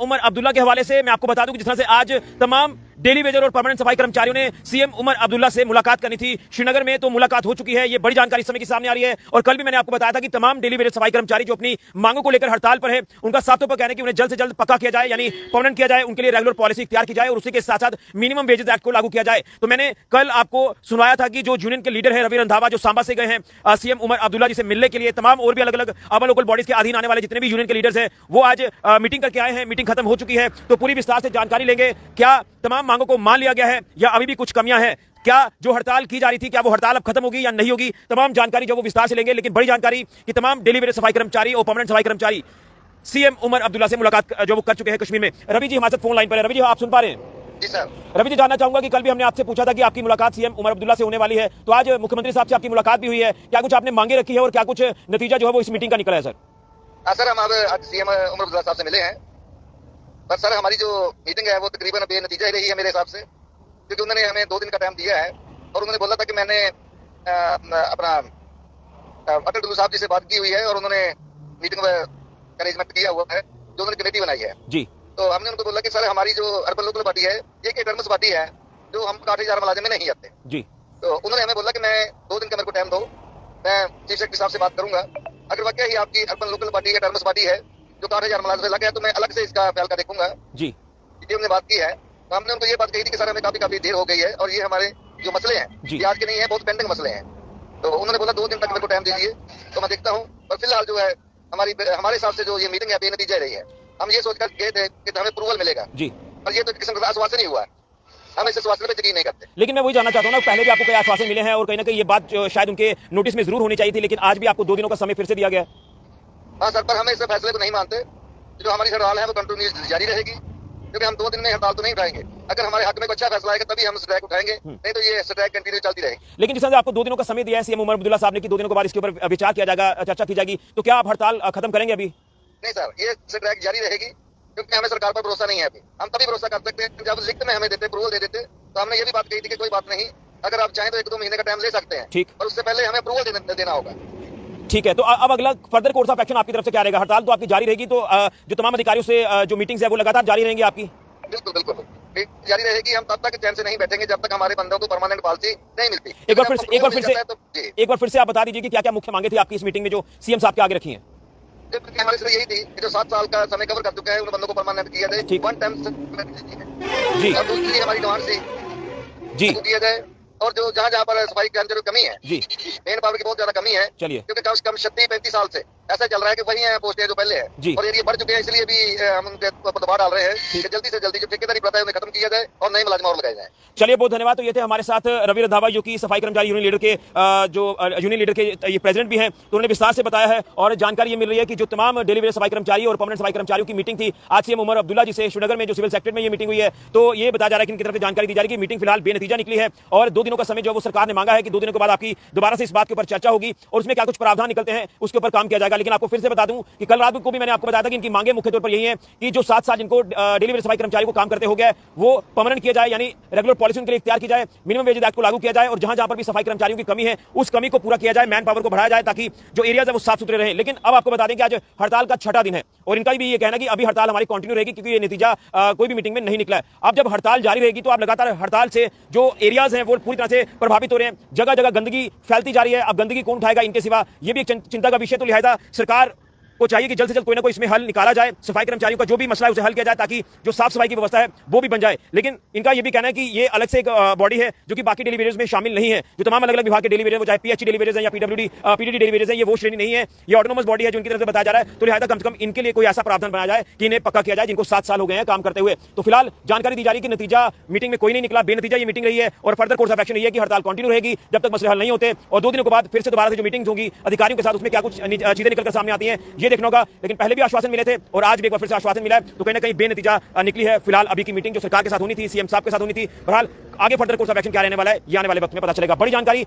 उमर अब्दुल्ला के हवाले से मैं आपको बता दूं कि जिस तरह से आज तमाम डेली वेजर और परमानेंट सफाई कर्मचारियों ने सीएम उमर अब्दुल्ला से मुलाकात करनी थी श्रीनगर में, तो मुलाकात हो चुकी है। ये बड़ी जानकारी इस समय की सामने आ रही है। और कल भी मैंने आपको बताया था कि तमाम डेली वेजर सफाई कर्मचारी जो अपनी मांगों को लेकर हड़ताल पर है, उनका साफ तौर पर कहना है कि उन्हें जल्द से जल्द पक्का किया जाए, यानी परमानेंट किया जाए, उनके लिए रेगुलर पॉलिसी इख्तियार की जाए और उसी के साथ साथ मिनिमम वेजेस एक्ट को लागू किया जाए। तो मैंने कल आपको सुनाया था कि जो यूनियन के लीडर है रवि रंधावा, जो सांबा से गए हैं सीएम उमर अब्दुल्ला जी से मिलने के लिए, तमाम और भी अलग अलग अर्बन लोकल बॉडीज के अधीन आने वाले जितने भी यूनियन के लीडर्स हैं वो आज मीटिंग करके आए हैं। मीटिंग खत्म हो चुकी है, तो पूरी विस्तार से जानकारी लेंगे। क्या तमाम मांगों को मान लिया गया है या अभी भी कुछ कमियां हैं? क्या जो हड़ताल की जा रही थी, क्या वो हड़ताल अब खत्म होगी या नहीं होगी? तमाम जानकारी जो वो विस्तार से लेंगे। लेकिन बड़ी जानकारी कि तमाम डेली वेजर सफाई कर्मचारी और परमानेंट सफाई कर्मचारी सीएम उमर अब्दुल्ला से मुलाकात जो वो कर चुके हैं कश्मीर में। रवि जी हमारे साथ फोन लाइन पर है। रवि जी आप सुन पा रहे हैं? जी सर। रवि जी जानना चाहूंगा कि कल भी हमने आपसे पूछा था कि आपकी मुलाकात सीएम उमर अब्दुल्ला से होने वाली है, तो आज मुख्यमंत्री साहब से आपकी मुलाकात भी हुई है। क्या कुछ आपने मांगे रखी है और क्या कुछ नतीजा जो है वो इस मीटिंग का निकला है? सर सर हम आज सीएम उमर अब्दुल्ला साहब से मिले हैं, पर सर हमारी जो मीटिंग है वो तकरीबन बेनतीजा ही रही है मेरे हिसाब से, क्योंकि उन्होंने हमें 2 दिन का टाइम दिया है और उन्होंने बोला था कि मैंने अपना अटल डुल्लू साहब जी से बात की हुई है और उन्होंने मीटिंग में अरेंजमेंट किया हुआ है, जो उन्होंने कमेटी बनाई है जी। तो हमने उनको बोला कि सर हमारी जो अर्बन लोकल पार्टी है ये एक टर्म्स पार्टी है, जो हम 8000 मुलाजिम में नहीं आते जी। तो उन्होंने हमें बोला कि मैं 2 दिन का मेरे को टाइम दो, मैं चीफ सेक्रेटरी साहब से बात करूंगा, अगर वाकई ही आपकी अर्बन लोकल पार्टी या टर्म्स पार्टी है जो 8000 मुलाजिम लग गया तो मैं अलग से इसका फैसला देखूंगा जी। ये हमने बात की है। तो हमने उनको ये बात कही थी कि सर हमें काफी देर हो गई है और ये हमारे जो मसले हैं ये आज के नहीं है, बहुत पेंडिंग मसले हैं। तो उन्होंने बोला 2 दिन तक मेरे को टाइम दीजिए, तो मैं देखता हूँ। पर फिलहाल जो है हमारे हिसाब से जो ये मीटिंग है बेनतीजा रही है। हम ये सोचकर गए थे कि हमें अप्रूवल मिलेगा जी, पर ये तो किसी का आश्वासन नहीं हुआ है, हम इस आश्वासन पे यकीन नहीं करते। लेकिन मैं वही जानना चाहता हूँ ना, पहले भी आपको कई आश्वासन मिले हैं और कहीं ना कहीं ये बात शायद उनके नोटिस में जरूर होनी चाहिए थी, लेकिन आज भी आपको 2 दिनों का समय फिर से दिया गया। हाँ सर, पर हम इस फैसले को नहीं मानते। जो हमारी हड़ताल है वो कंटिन्यू जारी रहेगी, क्योंकि हम 2 दिन में हड़ताल तो नहीं उठाएंगे। अगर हमारे हक में कोई अच्छा फैसला आएगा तभी हम स्ट्राइक उठाएंगे, नहीं तो ये स्ट्राइक कंटिन्यू चलती रहेगी। लेकिन जिस तरह से आपको 2 दिनों का समय दिया है सीएम उमर अब्दुल्ला साहब ने कि 2 दिनों के बाद इसके ऊपर विचार किया जाएगा, चर्चा की जाएगी, तो क्या आप हड़ताल खत्म करेंगे अभी? नहीं सर, ये स्ट्राइक जारी रहेगी, क्योंकि हमें सरकार पर भरोसा नहीं है अभी। हम तभी भरोसा कर सकते हैं जब लिखित में हमें देते अप्रूवल दे देते। तो हमने ये भी बात कही थी कि कोई बात नहीं, अगर आप चाहें तो 1-2 महीने का टाइम ले सकते हैं, ठीक, और उससे पहले हमें अप्रूवल देना होगा। ठीक है, तो अब अगला फर्दर कोर्स ऑफ एक्शन आपकी तरफ से क्या रहेगा? हड़ताल तो आपकी जारी रहेगी, तो जो तमाम अधिकारियों से जो मीटिंग्स है वो लगातार जारी रहेंगी आपकी? बिल्कुल बिल्कुल जारी रहेगी। हम तब तक चैन से नहीं बैठेंगे जब तक हमारे बंदों को परमानेंट पॉलिसी नहीं मिलती। एक बार फिर से आप बता दीजिए कि क्या क्या मुख्य मांगे थी आपकी इस मीटिंग में जो सीएम साहब के आगे रखी हैं? हमारी सिर्फ यही थी कि जो 7 साल का समय कवर कर चुका है उन बंदों को परमानेंट किया जाए, 1 टाइम जी। और दूसरी हमारी डिमांड थी जी किया जाए, और जो जहाँ पर सफाई के अंदर कमी है जी, मेन पावर की बहुत ज्यादा कमी है, चलिए, क्योंकि कम से कम 36-35 साल से ऐसा चल रहा है कि वही है पोस्टें जो पहले है जी, और ये बढ़ चुके हैं। इसलिए भी हम उनके दबाव डाल रहे हैं कि जल्दी से जल्दी जो ठेकेदारी प्रथा है उन्हें खत्म किया जाए और नए मुलाजिम और लगाए जाए। चलिए, बहुत धन्यवाद। तो ये थे हमारे साथ रवि रंधावा, जो कि सफाई कर्मचारी यूनियन लीडर के जो यूनियन लीडर के ये प्रेसिडेंट भी हैं, तो उन्होंने विस्तार से बताया है। और जानकारी ये मिल रही है कि जो तमाम डेली वेजर सफाई कर्मचारी और परमानेंट सफाई कर्मचारियों की मीटिंग थी आज सीएम उमर अब्दुल्ला जी से श्रीनगर में जो सिविल सेक्रेटरीट में ये मीटिंग हुई है, तो ये बताया जा रहा है कि इनकी तरफ से जानकारी दी जा रही है कि मीटिंग फिलहाल बेनतीजा निकली है और 2 दिनों का समय जो वो सरकार ने मांगा है कि 2 दिनों के बाद आपकी दोबारा से इस बात के ऊपर चर्चा होगी और उसमें क्या कुछ प्रावधान निकलते हैं उसके ऊपर काम किया जाएगा। लेकिन आपको फिर से बता दूं कि कल रात को भी मैंने आपको बताया था कि इनकी मांगे मुख्य तौर पर यही है कि जो 7 साल जिनको डेली वेजर सफाई कर्मचारी को काम करते हो गया वो परमानेंट किया जाए, यानी रेगुलर पॉलिसी उनके लिए इख्तियार की जाए, मिनिमम वेज एक्ट को लागू किया जाए और जहां जहां पर भी सफाई कर्मचारियों की कमी है उस कमी को पूरा किया जाए, मैन पावर को बढ़ाया जाए ताकि जो एरियाज है वो साफ सुथरे रहे। लेकिन अब आपको बता दें कि आज हड़ताल का 6वां दिन है और इनका भी ये कहना है कि अभी हड़ताल हमारी कंटिन्यू रहेगी, क्योंकि ये नतीजा कोई भी मीटिंग में नहीं निकला है। अब जब हड़ताल जारी रहेगी तो आप लगातार हड़ताल से जो एरियाज हैं वो पूरी तरह से प्रभावित हो रहे हैं, जगह जगह गंदगी फैलती जा रही है। अब गंदगी कौन उठाएगा इनके सिवा, ये भी एक चिंता का विषय। तो लिहाजा सरकार को चाहिए कि जल्द से जल्द कोई ना कोई इसमें हल निकाला जाए, सफाई कर्मचारियों का जो भी मसला है उसे हल किया जाए ताकि जो साफ सफाई की व्यवस्था है वो भी बन जाए। लेकिन इनका ये भी कहना है कि ये अलग से एक बॉडी है जो कि बाकी डेली वेजर्स में शामिल नहीं है। जो तमाम अलग अलग विभाग के डेली वेजर, वो चाहे पीएचई डेली वेजर्स हैं या पीडीडी डेली वेजर्स हैं, ये वो श्रेणी नहीं है, ये ऑटोनोमस बॉडी है जो इनकी तरफ से बताया जा रहा है। तो लिहाजा कम से कम इनके लिए कोई ऐसा प्रावधान बनाया जाए कि इन्हें पक्का किया जाए जिनको 7 साल हो गए हैं काम करते हुए। तो फिलहाल जानकारी दी जा रही है कि नतीजा मीटिंग में कोई नहीं निकला, बेनतीजा ये मीटिंग रही है और फर्दर कोर्स ऑफ एक्शन ये है कि हड़ताल कंटिन्यू रहेगी जब तक मसले हल नहीं होते और 2 दिनों के बाद फिर से दोबारा से जो मीटिंग्स होंगी अधिकारियों के साथ उसमें क्या कुछ चीजें निकलकर सामने आती हैं ये देखना होगा। लेकिन पहले भी आश्वासन मिले थे और आज भी एक बार फिर से आश्वासन मिला है, तो कहीं ना कहीं बेनतीजा निकली है। फिलहाल अभी की मीटिंग जो सरकार के साथ होनी थी, सीएम साहब के साथ होनी थी, बहरहाल आगे फर्दर कोर्स ऑफ एक्शन क्या रहने वाला है ये आने वाले वक्त में पता चलेगा। बड़ी जानकारी।